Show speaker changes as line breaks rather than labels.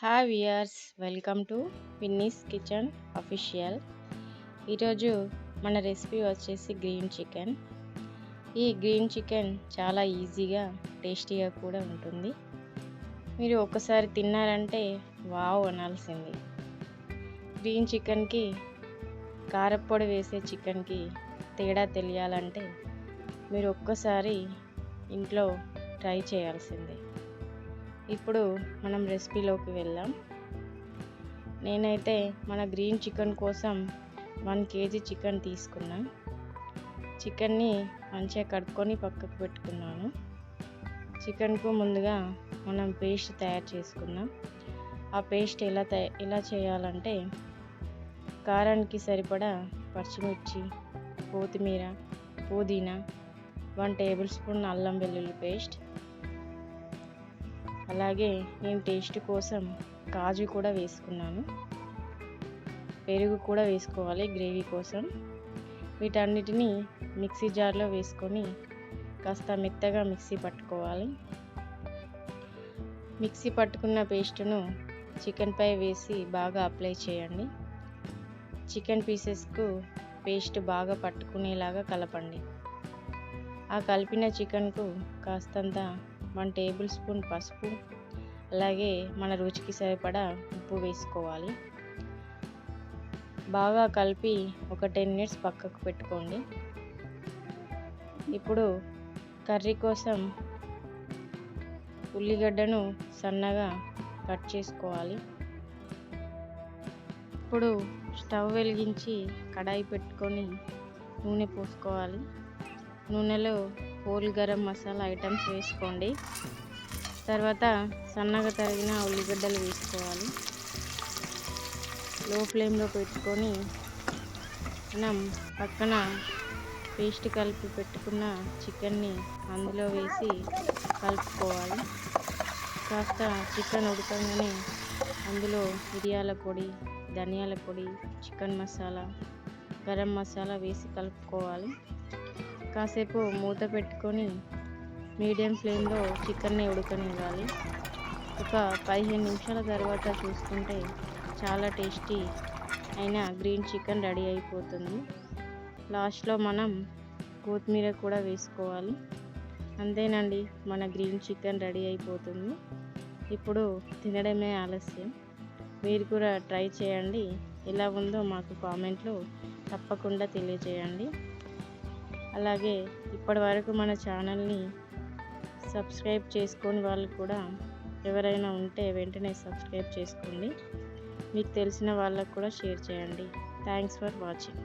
Hi viewers, welcome to Vinnie's kitchen official. ఈరోజు మన recipe వచ్చేసి గ్రీన్ చికెన్. ఈ గ్రీన్ చికెన్ చాలా ఈజీగా టేస్టీగా కూడా ఉంటుంది. మీరు ఒక్కసారి తిన్నారంటే వావ్ అనాల్సింది. గ్రీన్ చికెన్కి కారప్పొడి వేసే చికెన్కి తేడా తెలియాలంటే మీరు ఒక్కసారి ఇంట్లో ట్రై చేయాల్సిందే. ఇప్పుడు మనం రెసిపీలోకి వెళ్దాం. నేనైతే మన గ్రీన్ చికెన్ కోసం 1 kg చికెన్ తీసుకున్నా. చికెన్ని మంచిగా కడుక్కొని పక్కకు పెట్టుకున్నాను. చికెన్కు ముందుగా మనం పేస్ట్ తయారు చేసుకుందాం. ఆ పేస్ట్ ఎలా చేయాలంటే కారానికి సరిపడా పచ్చిమిర్చి, కొత్తిమీర, పుదీనా, 1 టేబుల్ స్పూన్ అల్లం వెల్లుల్లి పేస్ట్, అలాగే నేను టేస్ట్ కోసం కాజు కూడా వేసుకున్నాను. పెరుగు కూడా వేసుకోవాలి గ్రేవీ కోసం. వీటన్నిటిని మిక్సీ జార్లో వేసుకొని కాస్త మెత్తగా మిక్సీ పట్టుకోవాలి. మిక్సీ పట్టుకున్న పేస్టును చికెన్పై వేసి బాగా అప్లై చేయండి. చికెన్ పీసెస్కు పేస్ట్ బాగా పట్టుకునేలాగా కలపండి. ఆ కలిపిన చికెన్కు కాస్తంత 1 టేబుల్ స్పూన్ పసుపు, అలాగే మన రుచికి సరిపడా ఉప్పు వేసుకోవాలి. బాగా కలిపి ఒక 10 minutes పక్కకు పెట్టుకోండి. ఇప్పుడు కర్రీ కోసం ఉల్లిగడ్డను సన్నగా కట్ చేసుకోవాలి. ఇప్పుడు స్టవ్ వెలిగించి కడాయి పెట్టుకొని నూనె పోసుకోవాలి. నూనెలో హోల్ గరం మసాలా ఐటమ్స్ వేసుకోండి. తర్వాత సన్నగా తరిగిన ఉల్లిగడ్డలు వేసుకోవాలి. లో ఫ్లేమ్లో పెట్టుకొని మనం పక్కన పేస్ట్ కలిపి పెట్టుకున్న చికెన్ని అందులో వేసి కలుపుకోవాలి. కాస్త చికెన్ ఉడకగానే అందులో మిరియాల పొడి, ధనియాల పొడి, చికెన్ మసాలా, గరం మసాలా వేసి కలుపుకోవాలి. కాసేపు మూత పెట్టుకొని మీడియం ఫ్లేమ్లో చికెన్ని ఉడకనివ్వాలి. ఒక 15 నిమిషాల తర్వాత చూసుకుంటే చాలా టేస్టీ అయిన గ్రీన్ చికెన్ రెడీ అయిపోతుంది. లాస్ట్లో మనం కొత్తిమీర కూడా వేసుకోవాలి. అంతేనండి, మన గ్రీన్ చికెన్ రెడీ అయిపోతుంది. ఇప్పుడు తినడమే ఆలస్యం. మీరు కూడా ట్రై చేయండి. ఎలా ఉందో మాకు కామెంట్లో తప్పకుండా తెలియజేయండి. అలాగే ఇప్పటి వరకు మన ఛానల్ని సబ్స్క్రైబ్ చేసుకొని వాళ్ళు కూడా ఎవరైనా ఉంటే వెంటనే సబ్స్క్రైబ్ చేసుకోండి. మీకు తెలిసిన వాళ్ళకు కూడా షేర్ చేయండి. Thanks for watching.